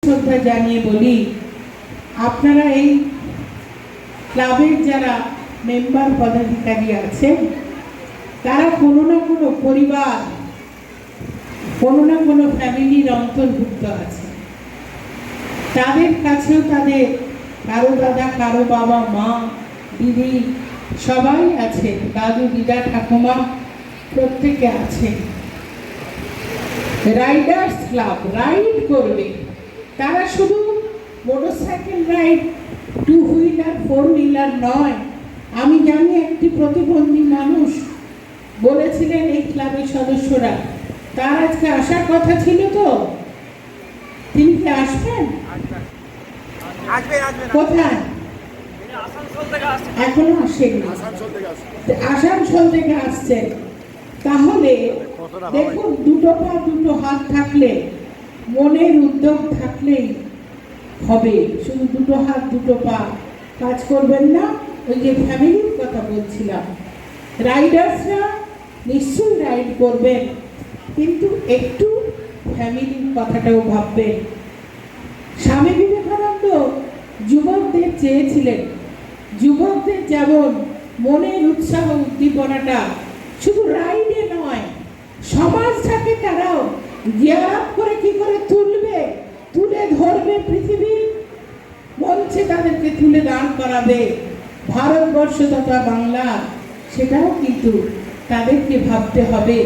শ্রদ্ধা জানিয়ে বলি, আপনারা এই ক্লাবের যারা মেম্বার পদাধিকারী আছেন তারা কোনো না কোনো পরিবার, কোনো না কোনো ফ্যামিলির অন্তর্ভুক্ত আছে। তাদের কাছেও তাদের কারো দাদা, কারো বাবা, মা, দিদি সবাই আছে, দাদু, দিদা, ঠাকুমা প্রত্যেকে আছে। রাইডার্স ক্লাব রাইড করবে, তারা শুধু motorcycle ride, two wheeler, four wheeler নয়। আমি জানি একটি প্রতিবন্ধী মানুষ বলেছিলেন এই ক্লাবের সদস্যরা, তার আজকে আসার কথা ছিল, তো তিনি কি আসবেন? কোথায়? এখনো আসেনি, আসানসোল থেকে আসছেন। তাহলে দেখুন, দুটো পা দুটো হাত থাকলে, মনের উদ্যোগ থাকলেই হবে। শুধু দুটো হাত দুটো পা কাজ করবেন না। ওই যে ফ্যামিলির কথা বলছিলাম, রাইডার্সরা নিশ্চয়ই রাইড করবেন, কিন্তু একটু ফ্যামিলির কথাটাও ভাববেন। স্বামী বিবেকানন্দ যুবকদের চেয়েছিলেন, যুবকদের যেমন মনের উৎসাহ উদ্দীপনাটা শুধু রাইডে নয়, সমাজটাকে তারাও গিয়ার করে কি করে তুলবে, তুলে ধরবে, পৃথিবীর মঞ্চে তাদেরকে তুলে দাঁড় করাবে, ভারতবর্ষ তথা বাংলা, সেটাও কিন্তু তাদেরকে ভাবতে হবে।